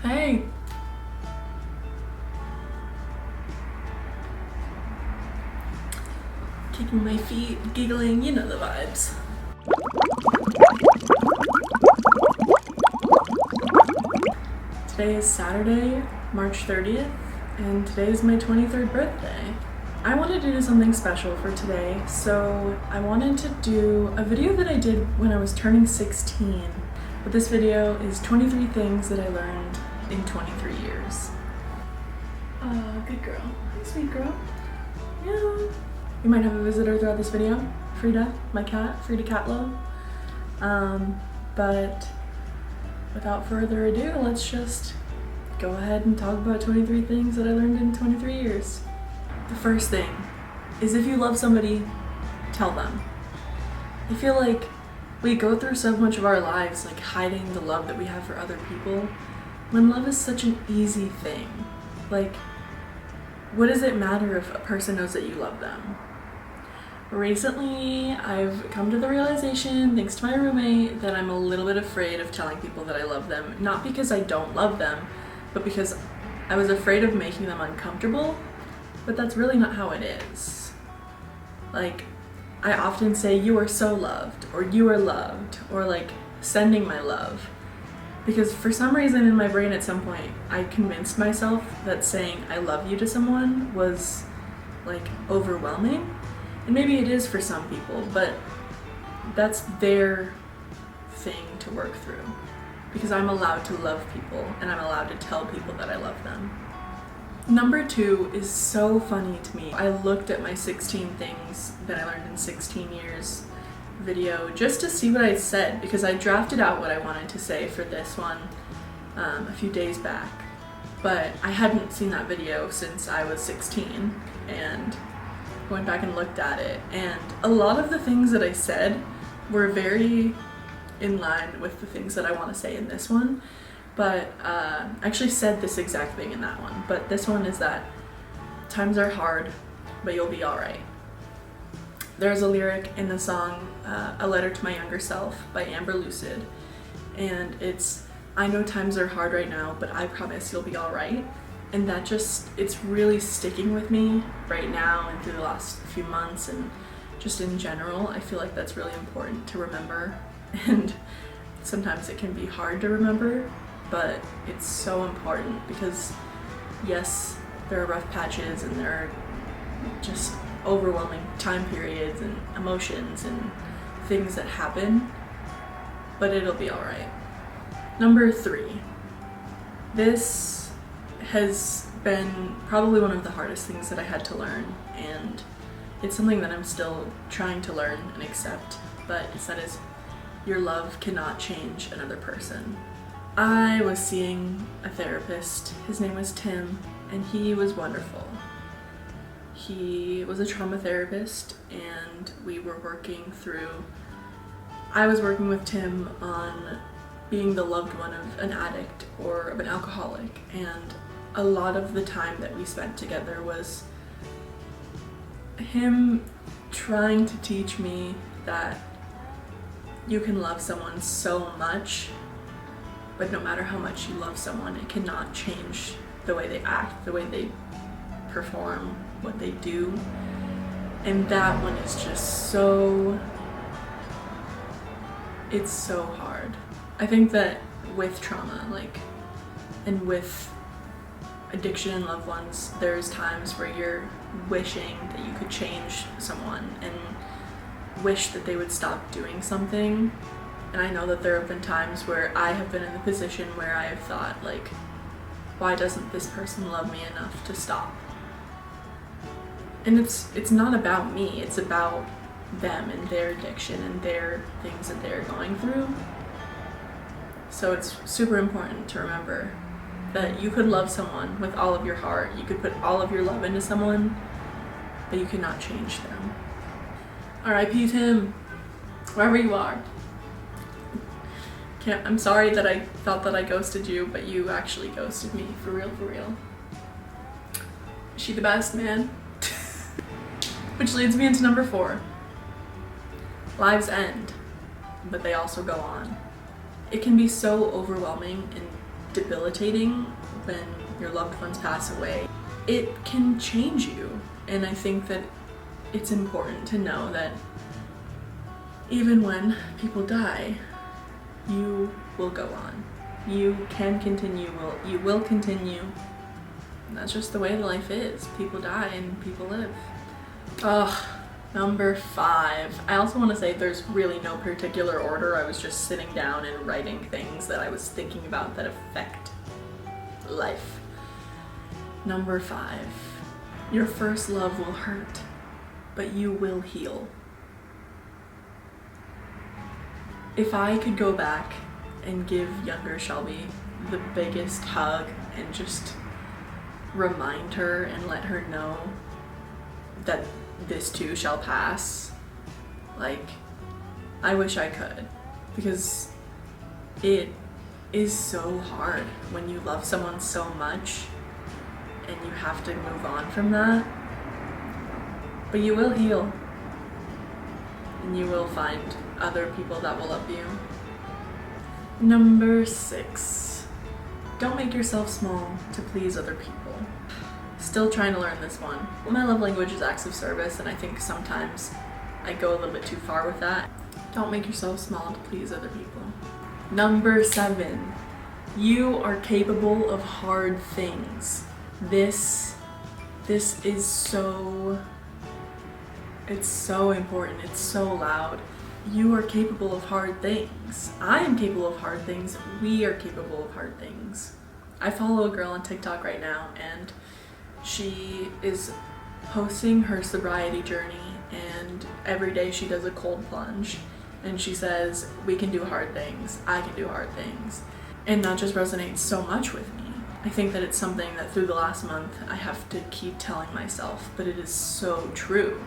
Hey. Kicking my feet, giggling, you know the vibes. Today is Saturday, March 30th, and today is my 23rd birthday. I wanted to do something special for today, so I wanted to do a video that I did when I was turning 16. But this video is 23 things that I learned in 23 years. Good girl. Hi, sweet girl. Yeah. You might have a visitor throughout this video. Frida, my cat, Frida Catlow. But without further ado, let's just go ahead and talk about 23 things that I learned in 23 years. The first thing is, if you love somebody, tell them. I feel like we go through so much of our lives like hiding the love that we have for other people, when love is such an easy thing. Like, what does it matter if a person knows that you love them? Recently, I've come to the realization, thanks to my roommate, that I'm a little bit afraid of telling people that I love them. Not because I don't love them, but because I was afraid of making them uncomfortable. But that's really not how it is. Like, I often say, you are so loved, or you are loved, or like, sending my love. Because for some reason in my brain at some point, I convinced myself that saying I love you to someone was like overwhelming. And maybe it is for some people, but that's their thing to work through. Because I'm allowed to love people, and I'm allowed to tell people that I love them. Number 2 is so funny to me. I looked at my 16 things that I learned in 16 years video just to see what I said, because I drafted out what I wanted to say for this one a few days back. But I hadn't seen that video since I was 16, and went back and looked at it, and a lot of the things that I said were very in line with the things that I want to say in this one. But I actually said this exact thing in that one, but this one is that times are hard, but you'll be alright. There's a lyric in the song A Letter to My Younger Self by Amber Lucid, and it's, I know times are hard right now, but I promise you'll be alright. And that just, it's really sticking with me right now and through the last few months, and just in general. I feel like that's really important to remember, and sometimes it can be hard to remember, but it's so important because yes, there are rough patches and there are just overwhelming time periods and emotions and things that happen, but it'll be alright. Number 3. This has been probably one of the hardest things that I had to learn, and it's something that I'm still trying to learn and accept, but that is, your love cannot change another person. I was seeing a therapist, his name was Tim, and he was wonderful. He was a trauma therapist, and we were working through, I was working with Tim on being the loved one of an addict or of an alcoholic, and a lot of the time that we spent together was him trying to teach me that you can love someone so much, but no matter how much you love someone, it cannot change the way they act, the way they perform, what they do. And that one is just so, it's so hard. I think that with trauma, like, and with addiction and loved ones, there's times where you're wishing that you could change someone and wish that they would stop doing something. And I know that there have been times where I have been in the position where I have thought, like, why doesn't this person love me enough to stop? And it's not about me, it's about them and their addiction and their things that they're going through. So it's super important to remember that you could love someone with all of your heart, you could put all of your love into someone, but you cannot change them. R.I.P. Tim, wherever you are. I'm sorry that I thought that I ghosted you, but you actually ghosted me, for real, for real. Is she the best, man? Which leads me into number 4. Lives end, but they also go on. It can be so overwhelming and debilitating when your loved ones pass away. It can change you, and I think that it's important to know that even when people die, you will go on. You can continue, you will continue. And that's just the way life is. People die and people live. Ugh. Number 5. I also want to say there's really no particular order. I was just sitting down and writing things that I was thinking about that affect life. Number 5. Your first love will hurt, but you will heal. If I could go back and give younger Shelby the biggest hug and just remind her and let her know that this too shall pass, like, I wish I could, because it is so hard when you love someone so much and you have to move on from that. But you will heal, and you will find other people that will love you. Number 6. Don't make yourself small to please other people. Still trying to learn this one. My love language is acts of service, and I think sometimes I go a little bit too far with that. Don't make yourself small to please other people. Number 7. You are capable of hard things. This is so, it's so important. It's so loud. You are capable of hard things. I am capable of hard things. We are capable of hard things. I follow a girl on TikTok right now, and she is posting her sobriety journey, and every day she does a cold plunge, and she says, we can do hard things, I can do hard things. And that just resonates so much with me. I think that it's something that through the last month I have to keep telling myself, but it is so true.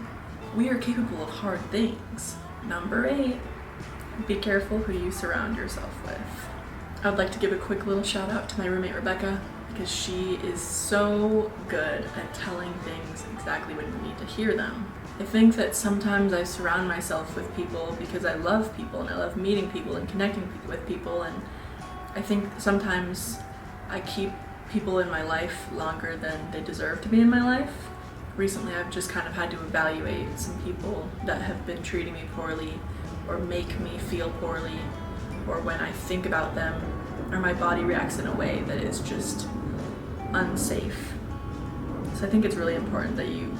We are capable of hard things. Number 8, be careful who you surround yourself with. I would like to give a quick little shout out to my roommate Rebecca, because she is so good at telling things exactly when you need to hear them. I think that sometimes I surround myself with people because I love people and I love meeting people and connecting with people, and I think sometimes I keep people in my life longer than they deserve to be in my life. Recently I've just kind of had to evaluate some people that have been treating me poorly or make me feel poorly, or when I think about them or my body reacts in a way that is just unsafe. So I think it's really important that you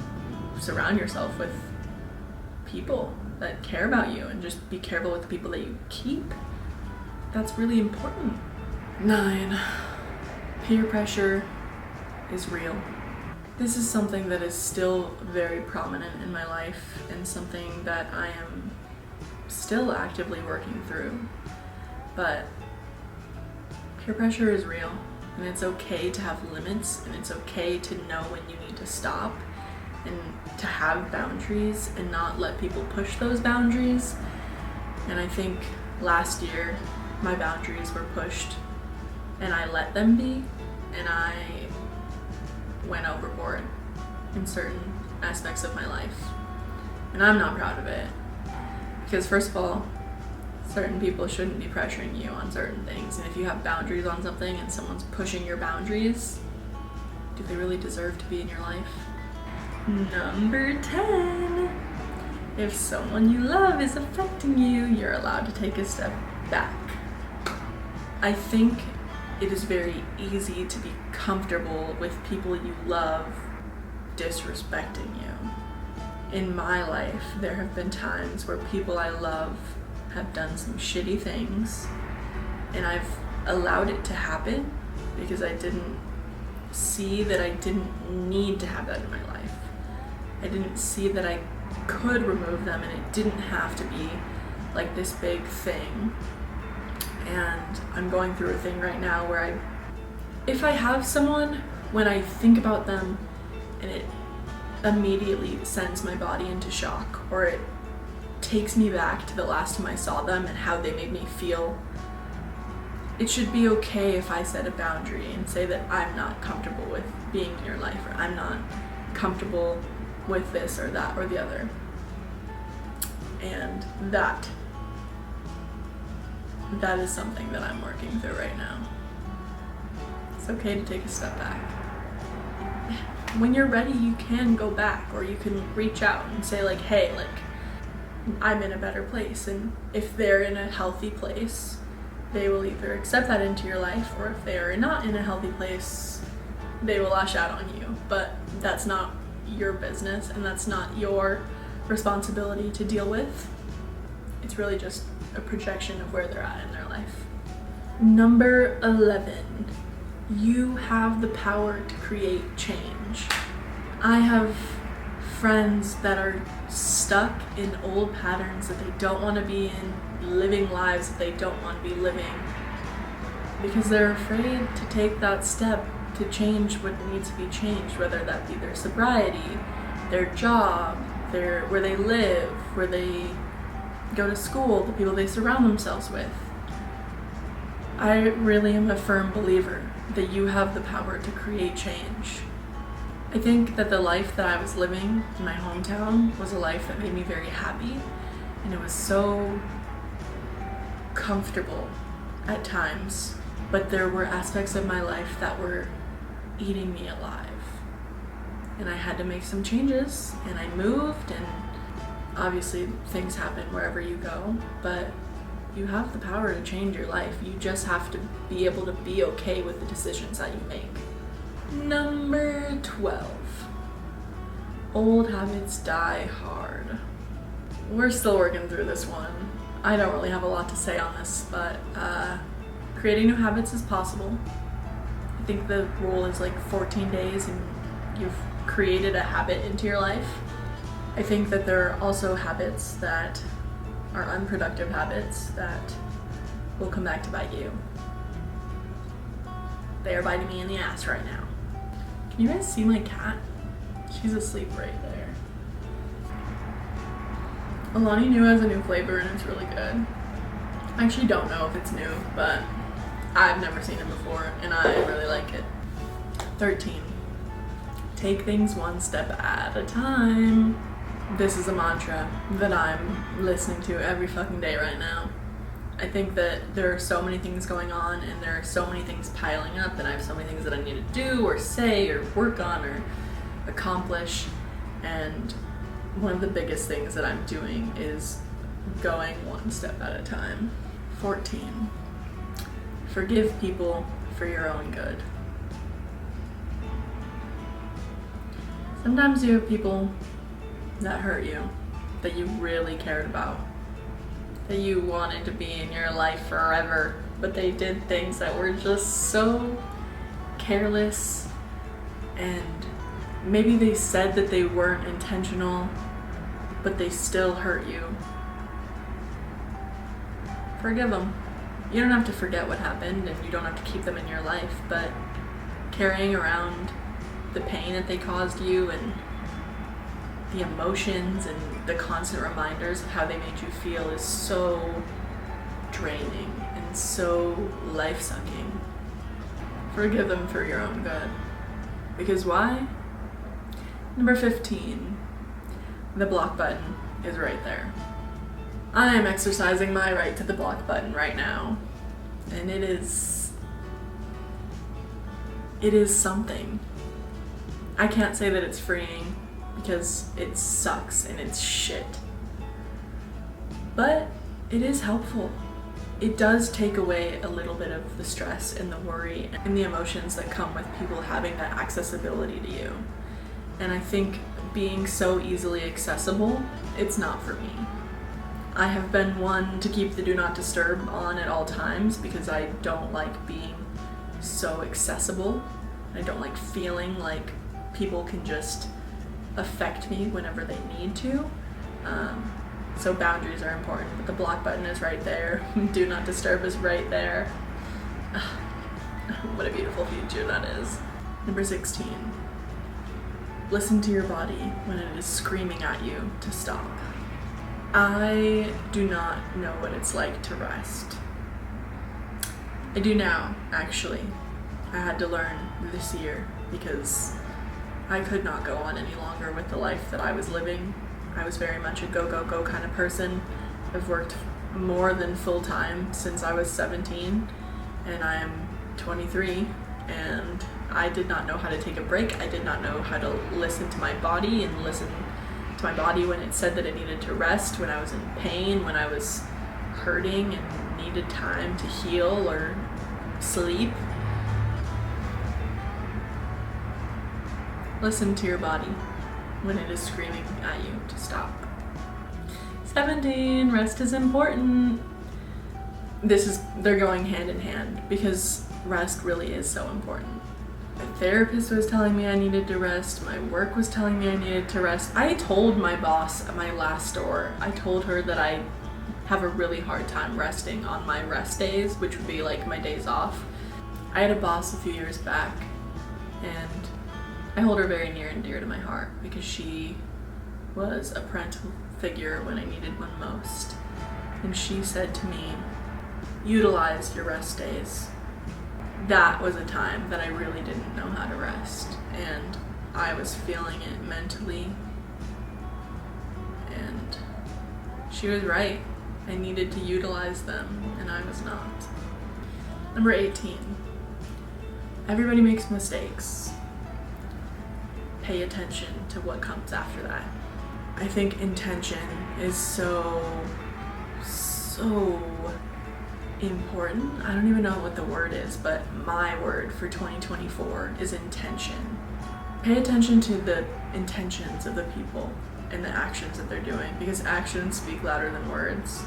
surround yourself with people that care about you, and just be careful with the people that you keep. That's really important. 9. Peer pressure is real. This is something that is still very prominent in my life, and something that I am still actively working through. But peer pressure is real, and it's okay to have limits, and it's okay to know when you need to stop and to have boundaries and not let people push those boundaries. And I think last year my boundaries were pushed and I let them be, and I went overboard in certain aspects of my life, and I'm not proud of it, because first of all, certain people shouldn't be pressuring you on certain things, and if you have boundaries on something and someone's pushing your boundaries, do they really deserve to be in your life? Number 10. If someone you love is affecting you, you're allowed to take a step back. I think it is very easy to be comfortable with people you love disrespecting you. In my life, there have been times where people I love have done some shitty things, and I've allowed it to happen because I didn't see that I didn't need to have that in my life. I didn't see that I could remove them, and it didn't have to be like this big thing. And I'm going through a thing right now where if I have someone, when I think about them and it immediately sends my body into shock, or it takes me back to the last time I saw them and how they made me feel, it should be okay if I set a boundary and say that I'm not comfortable with being in your life, or I'm not comfortable with this or that or the other. And that is something that I'm working through right now. okay to take a step back. When you're ready, you can go back, or you can reach out and say like, hey, like, I'm in a better place. And if they're in a healthy place, they will either accept that into your life, or if they are not in a healthy place, they will lash out on you. But that's not your business, and that's not your responsibility to deal with. It's really just a projection of where they're at in their life. Number 11, you have the power to create change. I have friends that are stuck in old patterns that they don't want to be in, living lives that they don't want to be living, because they're afraid to take that step to change what needs to be changed, whether that be their sobriety, their job, where they live, where they go to school, the people they surround themselves with. I really am a firm believer that you have the power to create change. I think that the life that I was living in my hometown was a life that made me very happy, and it was so comfortable at times, but there were aspects of my life that were eating me alive. And I had to make some changes, and I moved, and obviously things happen wherever you go, but you have the power to change your life. You just have to be able to be okay with the decisions that you make. Number 12, old habits die hard. We're still working through this one. I don't really have a lot to say on this, but creating new habits is possible. I think the rule is like 14 days and you've created a habit into your life. I think that there are also habits that are unproductive habits that will come back to bite you. They are biting me in the ass right now. Can you guys see my cat? She's asleep right there. Alani Nu has a new flavor and it's really good. I actually don't know if it's new, but I've never seen it before and I really like it. 13. Take things one step at a time. This is a mantra that I'm listening to every fucking day right now. I think that there are so many things going on and there are so many things piling up and I have so many things that I need to do or say or work on or accomplish, and one of the biggest things that I'm doing is going one step at a time. 14. Forgive people for your own good. Sometimes you have people that hurt you, that you really cared about, that you wanted to be in your life forever, but they did things that were just so careless, and maybe they said that they weren't intentional, but they still hurt you. Forgive them. You don't have to forget what happened, and you don't have to keep them in your life, but carrying around the pain that they caused you and the emotions and the constant reminders of how they made you feel is so draining and so life-sucking. Forgive them for your own good. Because why? Number 15. The block button is right there. I am exercising my right to the block button right now. And it is something. I can't say that it's freeing because it sucks and it's shit. But it is helpful. It does take away a little bit of the stress and the worry and the emotions that come with people having that accessibility to you. And I think being so easily accessible, it's not for me. I have been one to keep the do not disturb on at all times because I don't like being so accessible. I don't like feeling like people can just affect me whenever they need to. So boundaries are important, but the block button is right there. Do not disturb is right there. What a beautiful feature that is. Number 16. Listen to your body when it is screaming at you to stop. I do not know what it's like to rest. I do now, actually. I had to learn this year because I could not go on any longer with the life that I was living. I was very much a go, go, go kind of person. I've worked more than full time since I was 17, and I am 23, and I did not know how to take a break. I did not know how to listen to my body and listen to my body when it said that it needed to rest, when I was in pain, when I was hurting and needed time to heal or sleep. Listen to your body when it is screaming at you to stop. 17, rest is important. They're going hand in hand because rest really is so important. My therapist was telling me I needed to rest. My work was telling me I needed to rest. I told my boss at my last store, I told her that I have a really hard time resting on my rest days, which would be like my days off. I had a boss a few years back, and I hold her very near and dear to my heart because she was a parental figure when I needed one most. And she said to me, utilize your rest days. That was a time that I really didn't know how to rest, and I was feeling it mentally, and she was right. I needed to utilize them, and I was not. Number 18. Everybody makes mistakes. Pay attention to what comes after that. I think intention is so important. I don't even know what the word is, but my word for 2024 is intention. Pay attention to the intentions of the people and the actions that they're doing, because actions speak louder than words.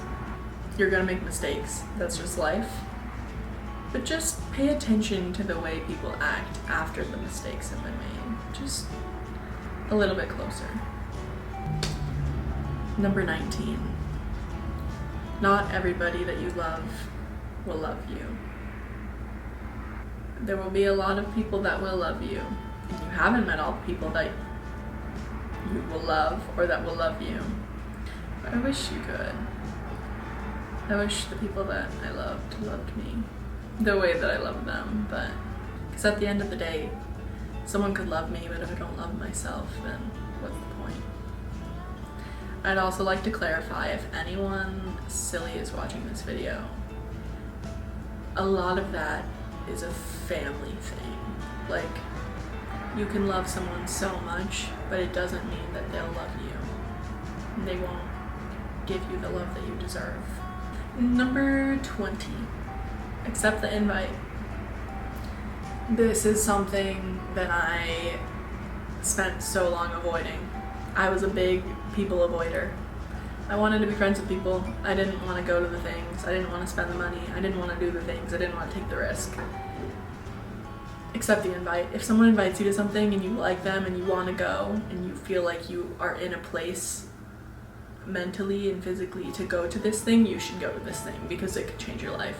You're gonna make mistakes, that's just life. But just pay attention to the way people act after the mistakes have been made. Just a little bit closer. Number 19. Not everybody that you love will love you. There will be a lot of people that will love you, and you haven't met all the people that you will love or that will love you. But I wish you could. I wish the people that I loved me the way that I love them, but because at the end of the day, someone could love me, but if I don't love myself, then what's the point? I'd also like to clarify, if anyone silly is watching this video, a lot of that is a family thing. Like, you can love someone so much, but it doesn't mean that they'll love you. They won't give you the love that you deserve. Number 20. Accept the invite. This is something that I spent so long avoiding. I was a big people avoider. I wanted to be friends with people. I didn't want to go to the things. I didn't want to spend the money. I didn't want to do the things. I didn't want to take the risk. Accept the invite. If someone invites you to something and you like them and you want to go and you feel like you are in a place mentally and physically to go to this thing, you should go to this thing because it could change your life.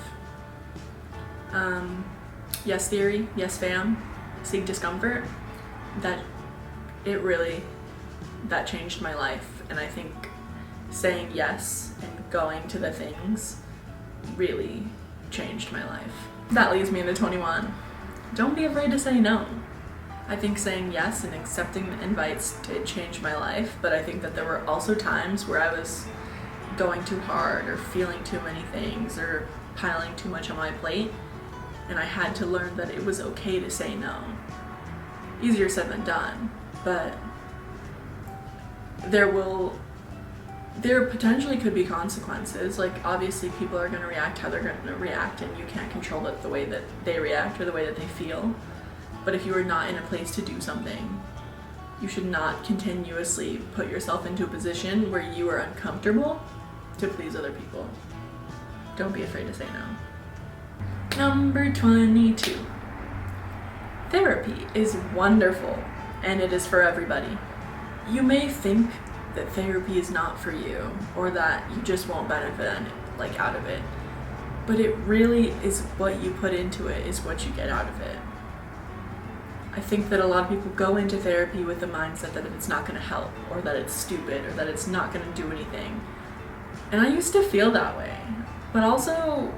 Yes theory, yes fam, seek discomfort. That changed my life, and I think saying yes and going to the things really changed my life. That leads me into 21. Don't be afraid to say no. I think saying yes and accepting the invites did change my life, but I think that there were also times where I was going too hard or feeling too many things or piling too much on my plate, and I had to learn that it was okay to say no. Easier said than done, but there potentially could be consequences. Like, obviously people are going to react how they're going to react, and you can't control it the way that they react or the way that they feel. But if you are not in a place to do something, you should not continuously put yourself into a position where you are uncomfortable to please other people. Don't be afraid to say no. Number 22. Therapy is wonderful, and it is for everybody. You may think that therapy is not for you, or that you just won't benefit out of it, but it really is what you put into it is what you get out of it. I think that a lot of people go into therapy with the mindset that it's not going to help, or that it's stupid, or that it's not going to do anything. And I used to feel that way, but also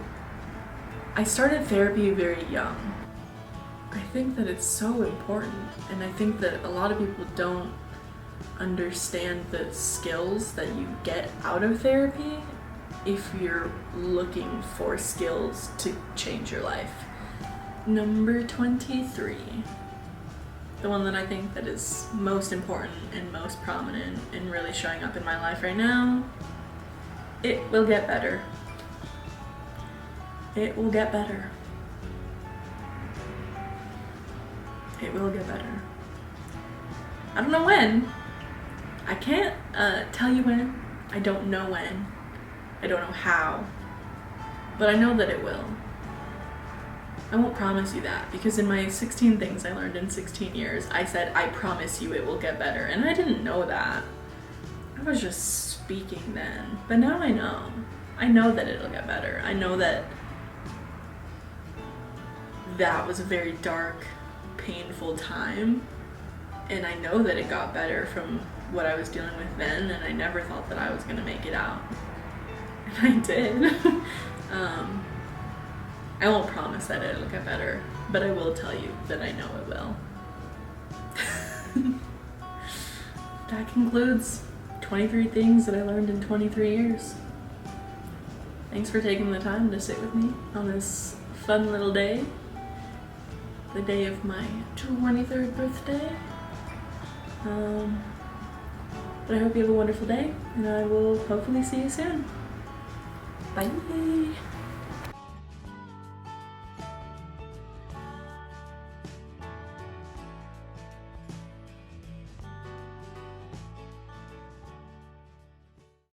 I started therapy very young. I think that it's so important, and I think that a lot of people don't understand the skills that you get out of therapy if you're looking for skills to change your life. Number 23. The one that I think that is most important and most prominent and really showing up in my life right now. It will get better. It will get better. It will get better. I don't know when. I can't tell you when. I don't know when. I don't know how. But I know that it will. I won't promise you that, because in my 16 things I learned in 16 years, I said, I promise you it will get better. And I didn't know that. I was just speaking then. But now I know. I know that it'll get better. I know that that was a very dark, painful time. And I know that it got better from what I was dealing with then, and I never thought that I was going to make it out. And I did. I won't promise that it'll get better, but I will tell you that I know it will. That concludes 23 things that I learned in 23 years. Thanks for taking the time to sit with me on this fun little day. The day of my 23rd birthday. But I hope you have a wonderful day, and I will hopefully see you soon. Bye.